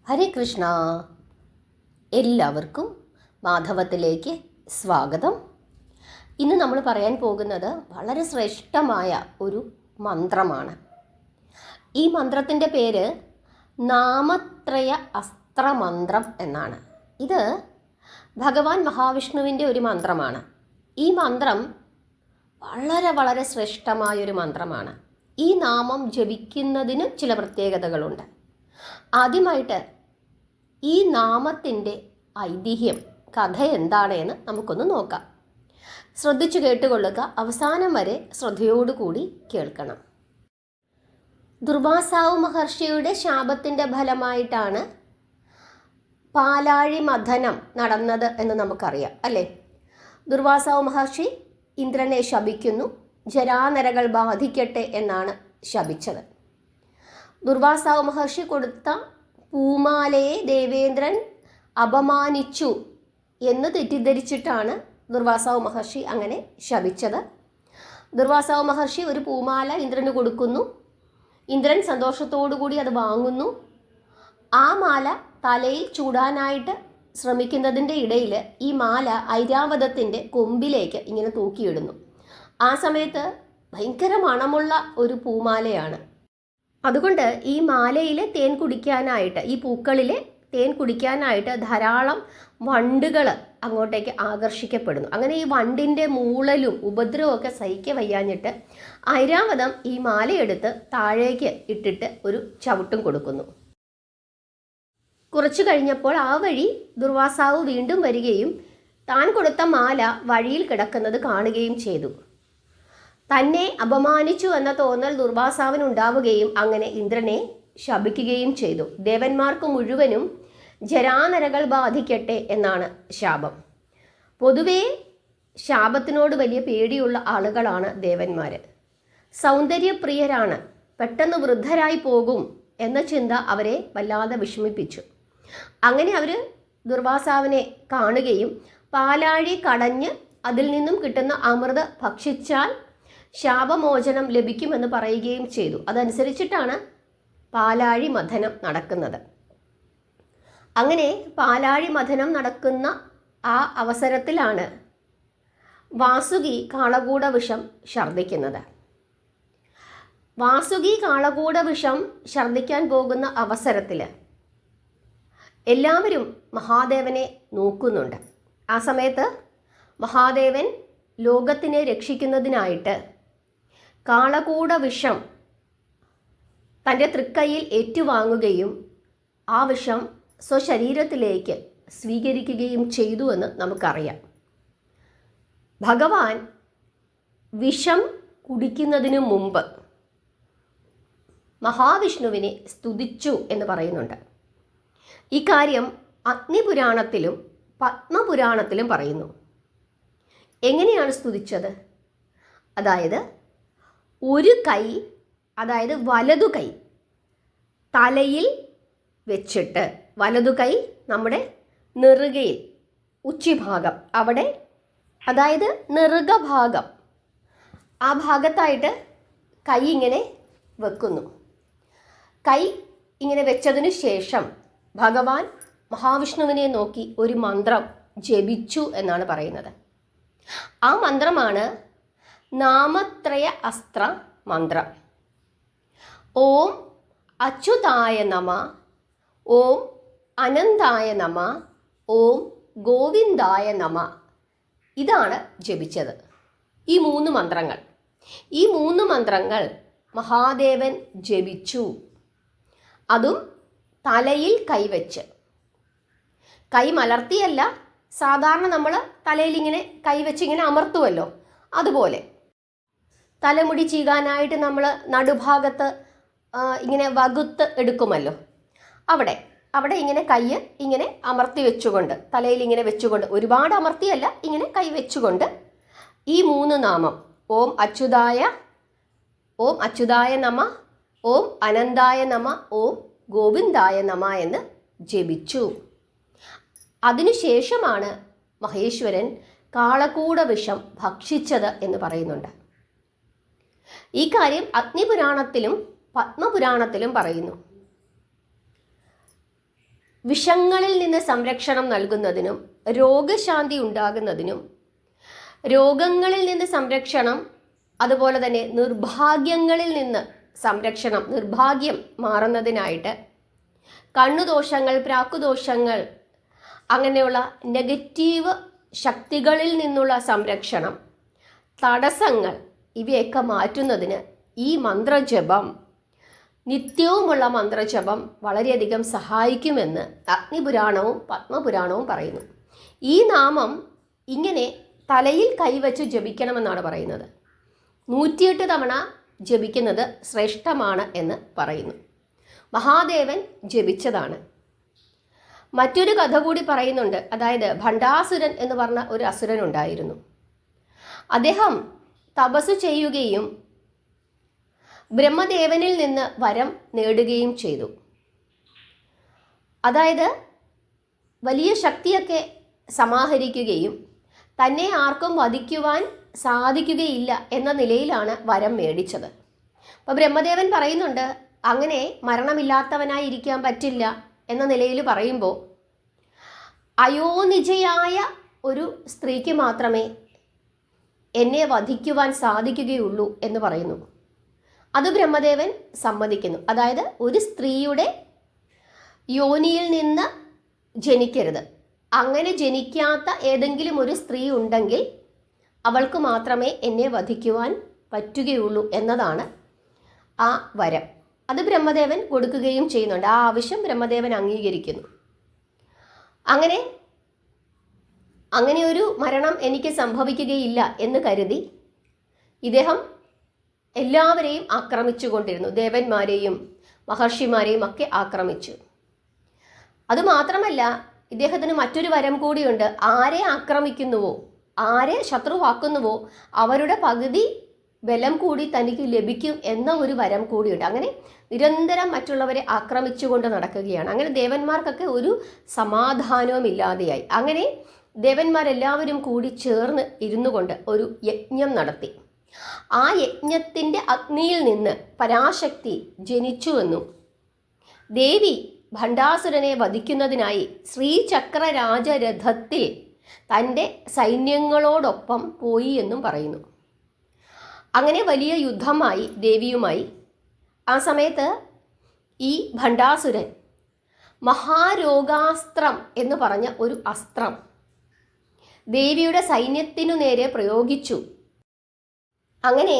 ഹരേ കൃഷ്ണ. എല്ലാവർക്കും മാധവത്തിലേക്ക് സ്വാഗതം. ഇന്ന് നമ്മൾ പറയാൻ പോകുന്നത് വളരെ ശ്രേഷ്ഠമായ ഒരു മന്ത്രമാണ്. ഈ മന്ത്രത്തിൻ്റെ പേര് നാമത്രയ അസ്ത്രമന്ത്രം എന്നാണ്. ഇത് ഭഗവാൻ മഹാവിഷ്ണുവിൻ്റെ ഒരു മന്ത്രമാണ്. ഈ മന്ത്രം വളരെ വളരെ ശ്രേഷ്ഠമായൊരു മന്ത്രമാണ്. ഈ നാമം ജപിക്കുന്നതിന് ചില പ്രത്യേകതകളുണ്ട്. ആദ്യമായിട്ട് ഈ നാമത്തിൻ്റെ ഐതിഹ്യം, കഥ എന്താണ് എന്ന് നമുക്കൊന്ന് നോക്കാം. ശ്രദ്ധിച്ചു കേട്ടുകൊള്ളുക, അവസാനം വരെ ശ്രദ്ധയോടുകൂടി കേൾക്കണം. ദുർവാസാവ് മഹർഷിയുടെ ശാപത്തിൻ്റെ ഫലമായിട്ടാണ് പാലാഴി മഥനം നടന്നത് എന്ന് നമുക്കറിയാം, അല്ലേ? ദുർവാസാവ് മഹർഷി ഇന്ദ്രനെ ശപിക്കുന്നു. ജരാനരകൾ ബാധിക്കട്ടെ എന്നാണ് ശപിച്ചത്. ദുർവാസാവ് മഹർഷി കൊടുത്ത പൂമാലയെ ദേവേന്ദ്രൻ അപമാനിച്ചു എന്ന് തെറ്റിദ്ധരിച്ചിട്ടാണ് ദുർവാസാവ് മഹർഷി അങ്ങനെ ശപിച്ചത്. ദുർവാസാവ് മഹർഷി ഒരു പൂമാല ഇന്ദ്രന് കൊടുക്കുന്നു. ഇന്ദ്രൻ സന്തോഷത്തോടുകൂടി അത് വാങ്ങുന്നു. ആ മാല തലയിൽ ചൂടാനായിട്ട് ശ്രമിക്കുന്നതിൻ്റെ ഇടയിൽ ഈ മാല ഐരാവതത്തിൻ്റെ കൊമ്പിലേക്ക് ഇങ്ങനെ തൂക്കിയിടുന്നു. ആ സമയത്ത് ഭയങ്കര മണമുള്ള ഒരു പൂമാലയാണ്. അതുകൊണ്ട് ഈ മാലയിലെ തേൻ കുടിക്കാനായിട്ട്, ഈ പൂക്കളിലെ തേൻ കുടിക്കാനായിട്ട് ധാരാളം വണ്ടുകൾ അങ്ങോട്ടേക്ക് ആകർഷിക്കപ്പെടുന്നു. അങ്ങനെ ഈ വണ്ടിൻ്റെ മൂളലും ഉപദ്രവമൊക്കെ സഹിക്ക വയ്യാഞ്ഞിട്ട് ഐരാവതം ഈ മാലയെടുത്ത് താഴേക്ക് ഇട്ടിട്ട് ഒരു ചവിട്ടും കൊടുക്കുന്നു. കുറച്ചു കഴിഞ്ഞപ്പോൾ ആ വഴി ദുർവാസാവ് വീണ്ടും വരികയും താൻ കൊടുത്ത മാല വഴിയിൽ കിടക്കുന്നത് കാണുകയും ചെയ്തു. തന്നെ അപമാനിച്ചു എന്ന തോന്നൽ ദുർവാസാവിനുണ്ടാവുകയും അങ്ങനെ ഇന്ദ്രനെ ശപിക്കുകയും ചെയ്തു. ദേവന്മാർക്ക് മുഴുവനും ജരാനരകൾ ബാധിക്കട്ടെ എന്നാണ് ശാപം. പൊതുവേ ശാപത്തിനോട് വലിയ പേടിയുള്ള ആളുകളാണ് ദേവന്മാർ. സൗന്ദര്യപ്രിയരാണ്. പെട്ടെന്ന് വൃദ്ധരായി പോകും എന്ന ചിന്ത അവരെ വല്ലാതെ വിഷമിപ്പിച്ചു. അങ്ങനെ അവർ ദുർവാസാവിനെ കാണുകയും പാലാഴി കടഞ്ഞ് അതിൽ നിന്നും കിട്ടുന്ന അമൃത് ഭക്ഷിച്ചാൽ ശാപമോചനം ലഭിക്കുമെന്ന് പറയുകയും ചെയ്തു. അതനുസരിച്ചിട്ടാണ് പാലാഴി മഥനം നടക്കുന്നത്. അങ്ങനെ പാലാഴി മഥനം നടക്കുന്ന ആ അവസരത്തിലാണ് വാസുകി കാളകൂട വിഷം ഛർദ്ദിക്കുന്നത്. വാസുകി കാളകൂട വിഷം ഛർദ്ദിക്കാൻ പോകുന്ന അവസരത്തിൽ എല്ലാവരും മഹാദേവനെ നോക്കുന്നുണ്ട്. ആ സമയത്ത് മഹാദേവൻ ലോകത്തിനെ രക്ഷിക്കുന്നതിനായിട്ട് കാളകൂട വിഷം തൻ്റെ തൃക്കൈയിൽ ഏറ്റുവാങ്ങുകയും ആ വിഷം സ്വശരീരത്തിലേക്ക് സ്വീകരിക്കുകയും ചെയ്തു എന്ന് നമുക്കറിയാം. ഭഗവാൻ വിഷം കുടിക്കുന്നതിനു മുമ്പ് മഹാവിഷ്ണുവിനെ സ്തുതിച്ചു എന്ന് പറയുന്നുണ്ട്. ഇക്കാര്യം അഗ്നിപുരാണത്തിലും പത്മപുരാണത്തിലും പറയുന്നു. എങ്ങനെയാണ് സ്തുതിച്ചത്? അതായത് ഒരു കൈ, അതായത് വലതു കൈ തലയിൽ വെച്ചിട്ട്, വലതു കൈ നമ്മുടെ നെറുകയിൽ ഉച്ചിഭാഗം അവിടെ, അതായത് നെറുകഭാഗം, ആ ഭാഗത്തായിട്ട് കൈ ഇങ്ങനെ വെക്കുന്നു. കൈ ഇങ്ങനെ വെച്ചതിന് ശേഷം ഭഗവാൻ മഹാവിഷ്ണുവിനെ നോക്കി ഒരു മന്ത്രം ജപിച്ചു എന്നാണ് പറയുന്നത്. ആ മന്ത്രമാണ് നാമത്രയ അസ്ത്ര മന്ത്രം. ഓം അച്യുതായ നമ, ഓം അനന്തായ നമ, ഓം ഗോവിന്ദായ നമ. ഇതാണ് ജപിച്ചത്. ഈ മൂന്ന് മന്ത്രങ്ങൾ മഹാദേവൻ ജപിച്ചു. അതും തലയിൽ കൈവച്ച്, കൈ മലർത്തിയല്ല, സാധാരണ നമ്മൾ തലയിൽ ഇങ്ങനെ കൈവച്ച് ഇങ്ങനെ അമർത്തുമല്ലോ, അതുപോലെ. തലമുടി ചീകാനായിട്ട് നമ്മൾ നടുഭാഗത്ത് ഇങ്ങനെ വകുത്ത് എടുക്കുമല്ലോ, അവിടെ ഇങ്ങനെ കൈ ഇങ്ങനെ അമർത്തി വെച്ചുകൊണ്ട്, തലയിൽ ഇങ്ങനെ വെച്ചുകൊണ്ട്, ഒരുപാട് അമർത്തിയല്ല, ഇങ്ങനെ കൈ വെച്ചുകൊണ്ട് ഈ മൂന്ന് നാമം, ഓം അച്യുതായ നമ, ഓം അനന്തായ നമ, ഓം ഗോവിന്ദായ നമ എന്ന് ജപിച്ചു. അതിനുശേഷമാണ് മഹേശ്വരൻ കാളകൂട വിഷം ഭക്ഷിച്ചത് എന്ന് പറയുന്നുണ്ട്. ഈ കാര്യം അഗ്നിപുരാണത്തിലും പത്മപുരാണത്തിലും പറയുന്നു. വിഷങ്ങളിൽ നിന്ന് സംരക്ഷണം നൽകുന്നതിനും രോഗശാന്തി ഉണ്ടാകുന്നതിനും, രോഗങ്ങളിൽ നിന്ന് സംരക്ഷണം, അതുപോലെ തന്നെ നിർഭാഗ്യങ്ങളിൽ നിന്ന് സംരക്ഷണം, നിർഭാഗ്യം മാറുന്നതിനായിട്ട്, കണ്ണുദോഷങ്ങൾ, പ്രാക്കുദോഷങ്ങൾ, അങ്ങനെയുള്ള നെഗറ്റീവ് ശക്തികളിൽ നിന്നുള്ള സംരക്ഷണം, തടസ്സങ്ങൾ, ഇവയൊക്കെ മാറ്റുന്നതിന് ഈ മന്ത്രജപം, നിത്യവുമുള്ള മന്ത്രജപം വളരെയധികം സഹായിക്കുമെന്ന് അഗ്നിപുരാണവും പത്മപുരാണവും പറയുന്നു. ഈ നാമം ഇങ്ങനെ തലയിൽ കൈവച്ച് ജപിക്കണമെന്നാണ് പറയുന്നത്. 108 തവണ ജപിക്കുന്നത് ശ്രേഷ്ഠമാണ് എന്ന് പറയുന്നു. മഹാദേവൻ ജപിച്ചതാണ്. മറ്റൊരു കഥ കൂടി പറയുന്നുണ്ട്. അതായത് ഭണ്ഡാസുരൻ എന്ന് പറഞ്ഞ ഒരു അസുരൻ ഉണ്ടായിരുന്നു. അദ്ദേഹം തപസ് ചെയ്യുകയും ബ്രഹ്മദേവനിൽ നിന്ന് വരം നേടുകയും ചെയ്തു. അതായത് വലിയ ശക്തിയൊക്കെ സമാഹരിക്കുകയും തന്നെ ആർക്കും വധിക്കുവാൻ സാധിക്കുകയില്ല എന്ന നിലയിലാണ് വരം മേടിച്ചത്. അപ്പോൾ ബ്രഹ്മദേവൻ പറയുന്നുണ്ട്, അങ്ങനെ മരണമില്ലാത്തവനായി ഇരിക്കാൻ പറ്റില്ല എന്ന നിലയിൽ പറയുമ്പോൾ അയോനിജയായ ഒരു സ്ത്രീക്ക് മാത്രമേ എന്നെ വധിക്കുവാൻ സാധിക്കുകയുള്ളൂ എന്ന് പറയുന്നു. അത് ബ്രഹ്മദേവൻ സമ്മതിക്കുന്നു. അതായത് ഒരു സ്ത്രീയുടെ യോനിയിൽ നിന്ന് ജനിക്കരുത്. അങ്ങനെ ജനിക്കാത്ത ഏതെങ്കിലും ഒരു സ്ത്രീ ഉണ്ടെങ്കിൽ അവൾക്ക് മാത്രമേ എന്നെ വധിക്കുവാൻ പറ്റുകയുള്ളൂ എന്നതാണ് ആ വരം. അത് ബ്രഹ്മദേവൻ കൊടുക്കുകയും ചെയ്യുന്നുണ്ട്. ആ ആവശ്യം ബ്രഹ്മദേവൻ അംഗീകരിക്കുന്നു. അങ്ങനെ ഒരു മരണം എനിക്ക് സംഭവിക്കുകയില്ല എന്ന് കരുതി ഇദ്ദേഹം എല്ലാവരെയും ആക്രമിച്ചു കൊണ്ടിരുന്നു. ദേവന്മാരെയും മഹർഷിമാരെയും ഒക്കെ ആക്രമിച്ചു. അതുമാത്രമല്ല, ഇദ്ദേഹത്തിന് മറ്റൊരു വരം കൂടിയുണ്ട്. ആരെ ആക്രമിക്കുന്നുവോ, ആരെ ശത്രുവാക്കുന്നുവോ അവരുടെ പകുതി ബലം കൂടി തനിക്ക് ലഭിക്കും എന്ന ഒരു വരം കൂടിയുണ്ട്. അങ്ങനെ നിരന്തരം മറ്റുള്ളവരെ ആക്രമിച്ചുകൊണ്ട് നടക്കുകയാണ്. അങ്ങനെ ദേവന്മാർക്കൊക്കെ ഒരു സമാധാനവും ഇല്ലാതെയായി. അങ്ങനെ ദേവന്മാരെല്ലാവരും കൂടി ചേർന്ന് ഇരുന്നു കൊണ്ട് ഒരു യജ്ഞം നടത്തി. ആ യജ്ഞത്തിൻ്റെ അഗ്നിയിൽ നിന്ന് പരാശക്തി ജനിച്ചുവെന്നും ദേവി ഭണ്ഡാസുരനെ വധിക്കുന്നതിനായി ശ്രീചക്രരാജരഥത്തിൽ തൻ്റെ സൈന്യങ്ങളോടൊപ്പം പോയി എന്നും പറയുന്നു. അങ്ങനെ വലിയ യുദ്ധമായി ദേവിയുമായി. ആ സമയത്ത് ഈ ഭണ്ഡാസുരൻ മഹാരോഗാസ്ത്രം എന്ന് പറഞ്ഞ ഒരു അസ്ത്രം ദേവിയുടെ സൈന്യത്തിനു നേരെ പ്രയോഗിച്ചു. അങ്ങനെ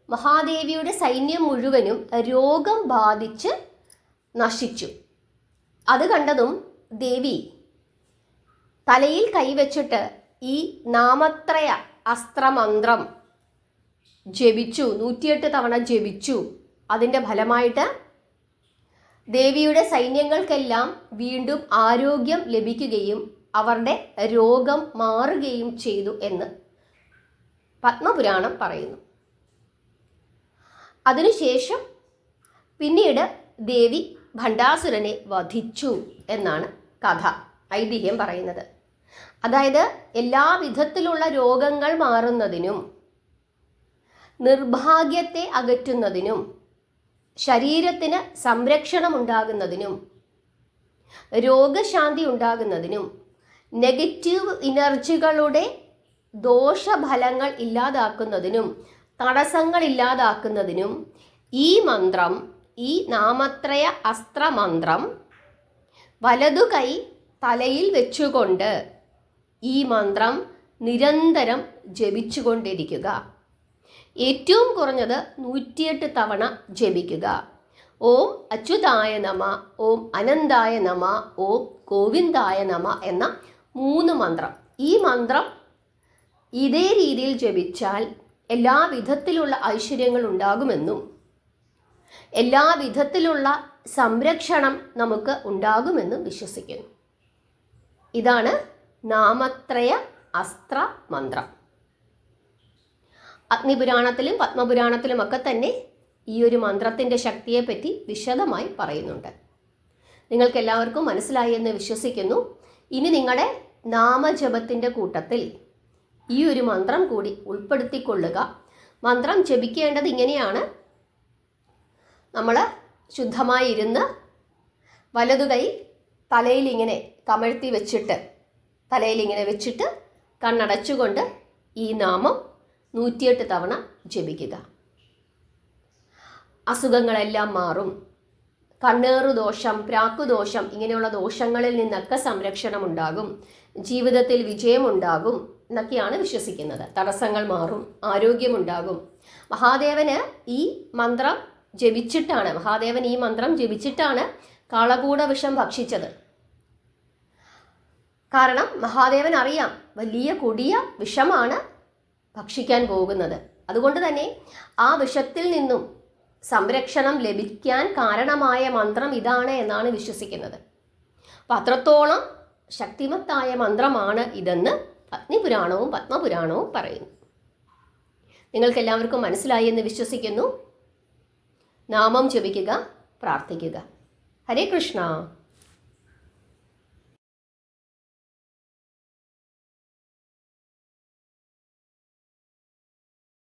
മഹാദേവിയുടെ സൈന്യം മുഴുവനും രോഗം ബാധിച്ച് നശിച്ചു. അത് കണ്ടതും ദേവി തലയിൽ കൈവച്ചിട്ട് ഈ നാമത്രയ അസ്ത്രമന്ത്രം ജപിച്ചു. 108 തവണ ജപിച്ചു. അതിൻ്റെ ഫലമായിട്ട് ദേവിയുടെ സൈന്യങ്ങൾക്കെല്ലാം വീണ്ടും ആരോഗ്യം ലഭിക്കുകയും അവരുടെ രോഗം മാറുകയും ചെയ്തു എന്ന് പത്മപുരാണം പറയുന്നു. അതിനുശേഷം പിന്നീട് ദേവി ഭണ്ഡാസുരനെ വധിച്ചു എന്നാണ് കഥ, ഐതിഹ്യം പറയുന്നത്. അതായത് എല്ലാ വിധത്തിലുള്ള രോഗങ്ങൾ മാറുന്നതിനും നിർഭാഗ്യത്തെ അകറ്റുന്നതിനും ശരീരത്തിന് സംരക്ഷണം ഉണ്ടാകുന്നതിനും രോഗശാന്തി ഉണ്ടാകുന്നതിനും നെഗറ്റീവ് എനർജികളുടെ ദോഷഫലങ്ങൾ ഇല്ലാതാക്കുന്നതിനും തടസ്സങ്ങൾ ഇല്ലാതാക്കുന്നതിനും ഈ മന്ത്രം, ഈ നാമത്രയ അസ്ത്രമന്ത്രം വലതു കൈ തലയിൽ വെച്ചുകൊണ്ട് ഈ മന്ത്രം നിരന്തരം ജപിച്ചുകൊണ്ടിരിക്കുക. ഏറ്റവും കുറഞ്ഞത് 108 തവണ ജപിക്കുക. ഓം അച്യുതായ നമ, ഓം അനന്തായ നമ, ഓം ഗോവിന്ദായ നമ എന്ന 3 മന്ത്രം. ഈ മന്ത്രം ഇതേ രീതിയിൽ ജപിച്ചാൽ എല്ലാ വിധത്തിലുള്ള ഐശ്വര്യങ്ങൾ ഉണ്ടാകുമെന്നും എല്ലാ വിധത്തിലുള്ള സംരക്ഷണം നമുക്ക് ഉണ്ടാകുമെന്നും വിശ്വസിക്കുന്നു. ഇതാണ് നാമത്രയ അസ്ത്ര മന്ത്രം. അഗ്നിപുരാണത്തിലും പത്മപുരാണത്തിലുമൊക്കെ തന്നെ ഈ ഒരു മന്ത്രത്തിൻ്റെ ശക്തിയെപ്പറ്റി വിശദമായി പറയുന്നുണ്ട്. നിങ്ങൾക്കെല്ലാവർക്കും മനസ്സിലായി എന്ന് വിശ്വസിക്കുന്നു. ഇനി നിങ്ങളുടെ നാമജപത്തിൻ്റെ കൂട്ടത്തിൽ ഈ ഒരു മന്ത്രം കൂടി ഉൾപ്പെടുത്തിക്കൊള്ളുക. മന്ത്രം ജപിക്കേണ്ടത് ഇങ്ങനെയാണ്. നമ്മൾ ശുദ്ധമായി ഇരുന്ന് വലതു കൈ തലയിലിങ്ങനെ കമഴ്ത്തി വെച്ചിട്ട് തലയിലിങ്ങനെ വെച്ചിട്ട് കണ്ണടച്ചുകൊണ്ട് ഈ നാമം 108 തവണ ജപിക്കുക. അസുഖങ്ങളെല്ലാം മാറും. കണ്ണേറുദോഷം, പ്രാക്കുദോഷം ഇങ്ങനെയുള്ള ദോഷങ്ങളിൽ നിന്നൊക്കെ സംരക്ഷണം ഉണ്ടാകും. ജീവിതത്തിൽ വിജയമുണ്ടാകും എന്നൊക്കെയാണ് വിശ്വസിക്കുന്നത്. തടസ്സങ്ങൾ മാറും, ആരോഗ്യമുണ്ടാകും. മഹാദേവൻ ഈ മന്ത്രം ജപിച്ചിട്ടാണ് കാളകൂട വിഷം ഭക്ഷിച്ചത്. കാരണം മഹാദേവൻ അറിയാം വലിയ കൊടിയ വിഷമാണ് ഭക്ഷിക്കാൻ പോകുന്നത്. അതുകൊണ്ട് തന്നെ ആ വിഷത്തിൽ നിന്നും സംരക്ഷണം ലഭിക്കാൻ കാരണമായ മന്ത്രം ഇതാണ് എന്നാണ് വിശ്വസിക്കുന്നത്. അപ്പം അത്രത്തോളം ശക്തിമത്തായ മന്ത്രമാണ് ഇതെന്ന് അഗ്നിപുരാണവും പത്മപുരാണവും പറയുന്നു. നിങ്ങൾക്കെല്ലാവർക്കും മനസ്സിലായി എന്ന് വിശ്വസിക്കുന്നു. നാമം ജപിക്കുക, പ്രാർത്ഥിക്കുക. ഹരേ കൃഷ്ണ.